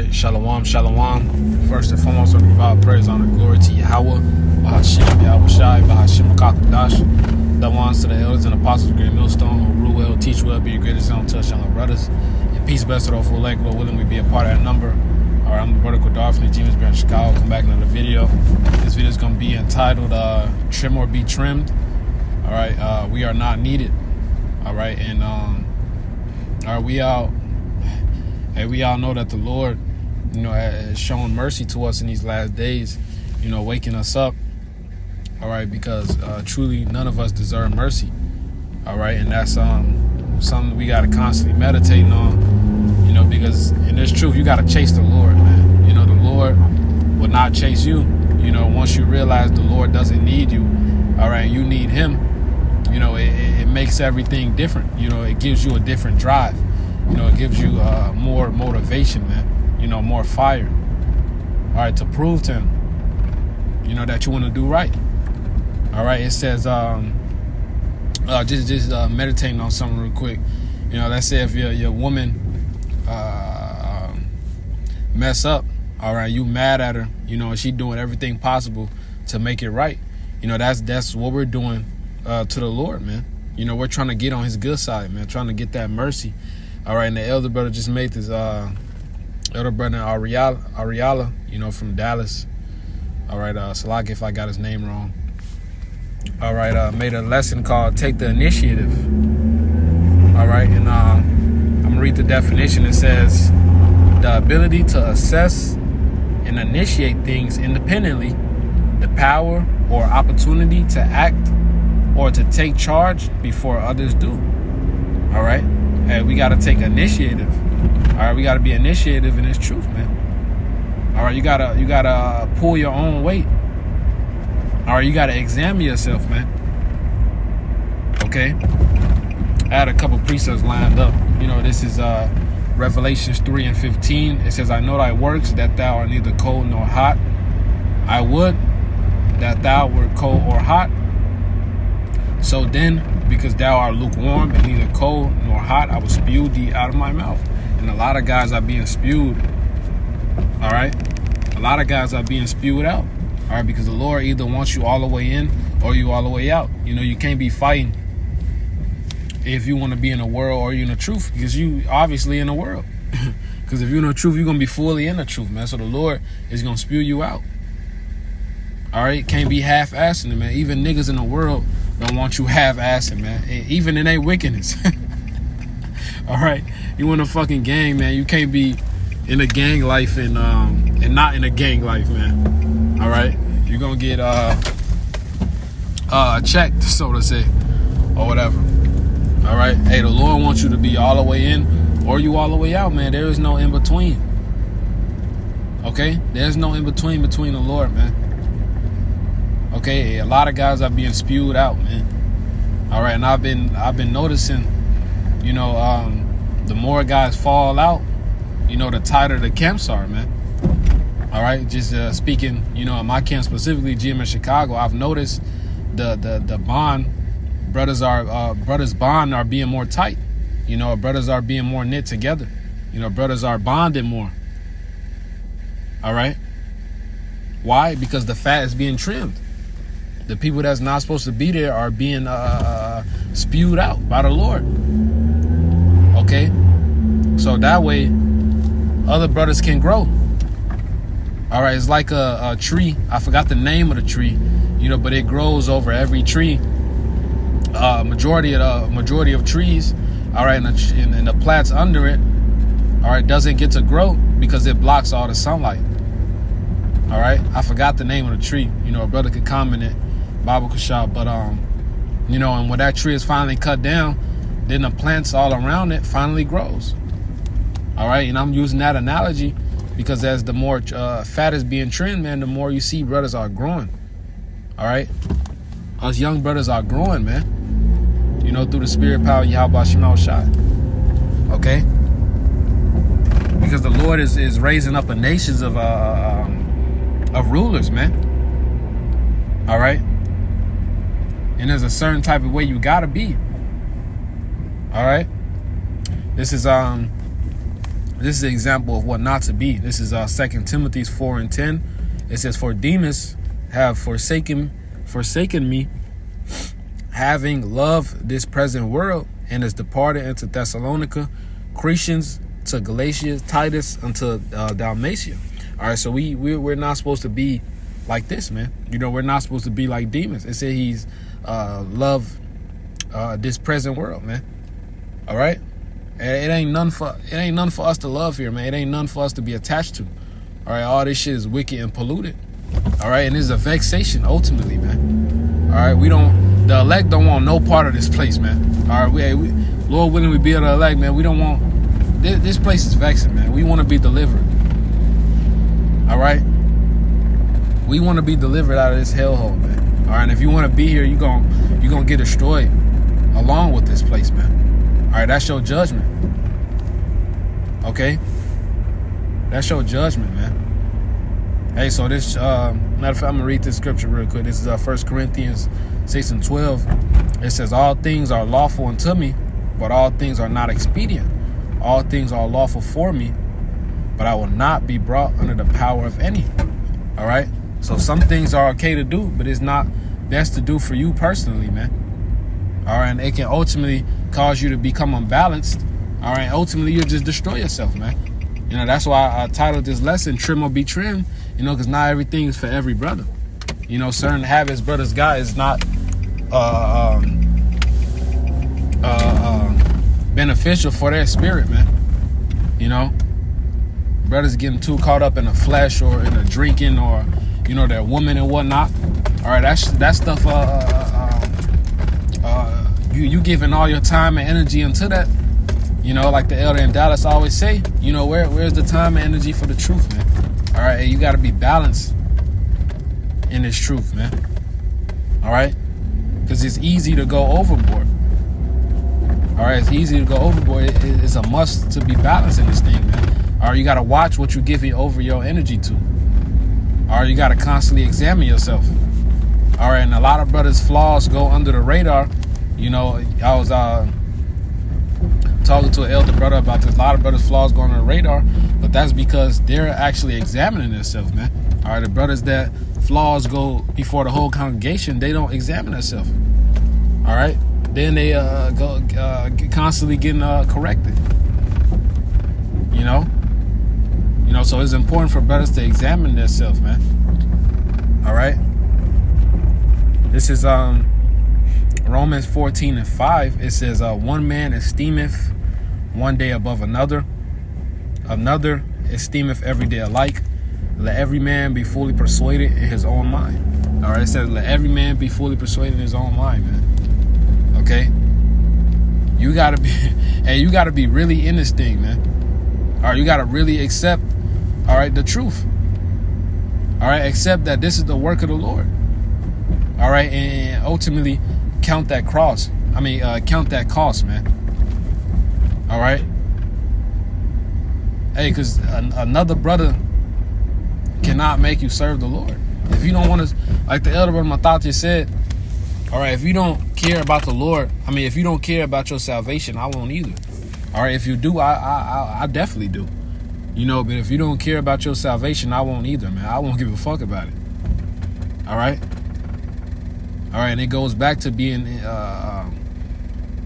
right, shalom, shalom. First and foremost, we provide praise, honor, glory to Yahweh, Bahashim, Yahweh Shai, Bahashim, Makakadash. The ones to the elders and apostles, great millstone, who rule well, teach well, be your greatest own, touch younger brothers. And peace, blessed to all full length, Lord willing, we be a part of that number. All right, I'm the brother Kodar from the Demons Brand Chicago. Come back another video. This video is going to be entitled Trim or Be Trimmed. All right, we are not needed. All right, and all right, we all know that the Lord, has shown mercy to us in these last days, waking us up. All right, because truly none of us deserve mercy. All right, and that's something we got to constantly meditate on, because in this truth, you got to chase the Lord, man. The Lord will not chase you. Once you realize the Lord doesn't need you, all right, you need Him. It makes everything different. It gives you a different drive. It gives you more motivation, man. More fire. All right, to prove to Him, that you want to do right. All right, it says, just meditating on something real quick. Let's say if your woman mess up, all right, you mad at her, and she doing everything possible to make it right. That's what we're doing to the Lord, man. We're trying to get on His good side, man, trying to get that mercy. All right, and the elder brother just made this, elder brother Ariala, from Dallas. All right, Salak, if I got his name wrong. All right, made a lesson called Take the Initiative. All right, and I'm going to read the definition. It says, the ability to assess and initiate things independently, the power or opportunity to act or to take charge before others do. All right, hey, we got to take initiative. All right, we got to be initiative in this truth, man. All right, you gotta pull your own weight. All right, you got to examine yourself, man. Okay, I had a couple precepts lined up. This is Revelations 3:15. It says, I know thy works, that thou art neither cold nor hot. I would that thou wert cold or hot. So then, because thou art lukewarm and neither cold nor hot, I will spew thee out of my mouth. And a lot of guys are being spewed. All right, a lot of guys are being spewed out. All right, because the Lord either wants you all the way in or you all the way out. You can't be fighting if you want to be in the world or you in the truth, because you obviously in the world. Because if you're in the truth, you're going to be fully in the truth, man. So the Lord is going to spew you out. All right, can't be half-assing it, man. Even niggas in the world don't want you half-assing, man. Even in their wickedness. All right, you in a fucking gang, man. You can't be in a gang life and not in a gang life, man. All right, you're gonna get checked, so to say, or whatever. All right, hey, the Lord wants you to be all the way in or you all the way out, man. There is no in between. Okay, there's no in between the Lord, man. Okay, a lot of guys are being spewed out, man. All right, and I've been noticing, the more guys fall out, the tighter the camps are, man. All right, just speaking, in my camp specifically, GM in Chicago, I've noticed the bond brothers bond are being more tight. Brothers are being more knit together. Brothers are bonding more. All right. Why? Because the fat is being trimmed. The people that's not supposed to be there are being spewed out by the Lord. Okay, so that way other brothers can grow. All right, it's like a tree. I forgot the name of the tree, but it grows over every tree. Majority of trees, all right, and the plants under it, all right, doesn't get to grow because it blocks all the sunlight. All right, I forgot the name of the tree. A brother could comment it, Bible Kashab, but and when that tree is finally cut down, then the plants all around it finally grows. All right, and I'm using that analogy because as the more fat is being trimmed, man, the more you see brothers are growing. All right, us young brothers are growing, man. Through the spirit power of Yahweh Shemel Shai. Okay, because the Lord is raising up a nations of rulers, man. All right, and there's a certain type of way you gotta be. All right, this is This is an example of what not to be. This is 2 Timothy 4:10. It says, "For Demas have forsaken me, having loved this present world, and is departed into Thessalonica, Crescens to Galatia, Titus unto Dalmatia." All right, so we're not supposed to be like this, man. We're not supposed to be like Demas. It said he's loved this present world, man. All right, it ain't none for us to love here, man. It ain't none for us to be attached to. All right, all this shit is wicked and polluted. All right, and it's a vexation ultimately, man. All right, the elect don't want no part of this place, man. All right, we Lord willing, we be able to elect, man. We don't want this place is vexing, man. We want to be delivered. All right, we want to be delivered out of this hellhole, man. All right, and if you want to be here, you're gonna get destroyed along with this place, man. All right, that's your judgment. Okay, that's your judgment, man. Hey, so this matter of fact, I'm gonna read this scripture real quick. This is 1 Corinthians 6:12. It says, "All things are lawful unto me, but all things are not expedient. All things are lawful for me, but I will not be brought under the power of any." All right, so some things are okay to do, but it's not best to do for you personally, man. All right, and it can ultimately cause you to become unbalanced. All right, ultimately you'll just destroy yourself, man. That's why I titled this lesson "Trim or Be Trimmed." Because not everything is for every brother. Certain habits brothers got is not beneficial for their spirit, man. Brothers getting too caught up in the flesh or in the drinking or their woman and whatnot. All right, that stuff. You giving all your time and energy into that. Like the elder in Dallas always say. Where's the time and energy for the truth, man? All right, you got to be balanced in this truth, man. All right, because it's easy to go overboard. All right, it's easy to go overboard. It's a must to be balanced in this thing, man. All right, you got to watch what you're giving over your energy to. All right, you got to constantly examine yourself. All right, and a lot of brothers' flaws go under the radar. I was talking to an elder brother about this. A lot of brothers' flaws go under the radar, but that's because they're actually examining themselves, man. All right, the brothers that flaws go before the whole congregation, they don't examine themselves. All right, then they go constantly getting corrected. So it's important for brothers to examine themselves, man. All right, this is Romans 14:5. It says, "One man esteemeth one day above another, another esteemeth every day alike. Let every man be fully persuaded in his own mind." All right, it says, "Let every man be fully persuaded in his own mind," man. Okay, you gotta be really in this thing, man. All right, you gotta really accept, all right, the truth. All right, accept that this is the work of the Lord. All right, and ultimately count that cost, man. All right. Hey, because another brother cannot make you serve the Lord. If you don't want to, like the elder brother Matati said, all right, if you don't care about the Lord, if you don't care about your salvation, I won't either. All right, if you do, I definitely do. But if you don't care about your salvation, I won't either, man. I won't give a fuck about it. All right. All right, and it goes back to being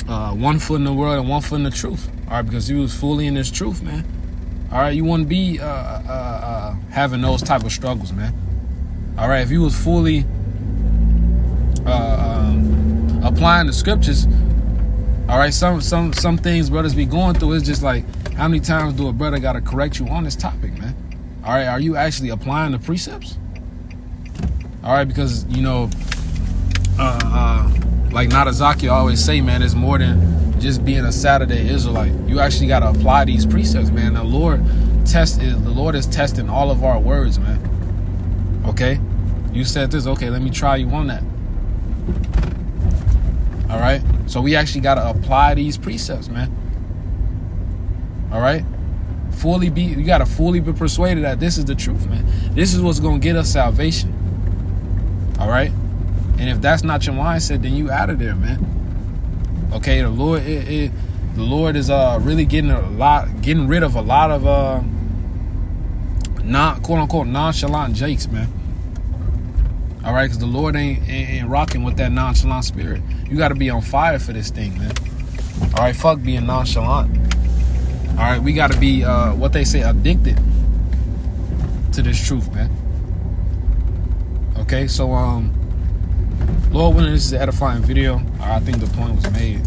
one foot in the world and one foot in the truth. All right, because you was fully in this truth, man. All right, you wouldn't be having those type of struggles, man. All right, if you was fully applying the scriptures, all right, some things brothers be going through, it's just like, how many times do a brother got to correct you on this topic, man? All right, are you actually applying the precepts? All right, because, like Natazaki always say, man, it's more than just being a Saturday Israelite. You actually got to apply these precepts, man. The Lord is testing all of our words, man. Okay? You said this, okay, let me try you on that. All right? So we actually got to apply these precepts, man. All right? You got to fully be persuaded that this is the truth, man. This is what's going to get us salvation. All right? And if that's not your mindset, then you out of there, man. Okay, the Lord, The Lord is really getting rid of a lot of quote unquote nonchalant jakes, man. All right, because the Lord ain't rocking with that nonchalant spirit. You got to be on fire for this thing, man. All right, fuck being nonchalant. All right, we got to be what they say, addicted to this truth, man. Okay, so Lord willing, this is an edifying video. I think the point was made.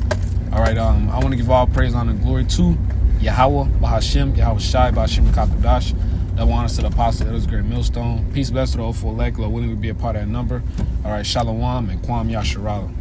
All right, I want to give all praise, honor, and glory to Yahweh, Bahashim, Yahweh Shai, Bahashim Kakudash. Double honors to the apostle, Elders Great Millstone. Peace, blessed to the 04 elect. Lord willing, we be a part of that number. All right, Shalom and Kwam Yasharala.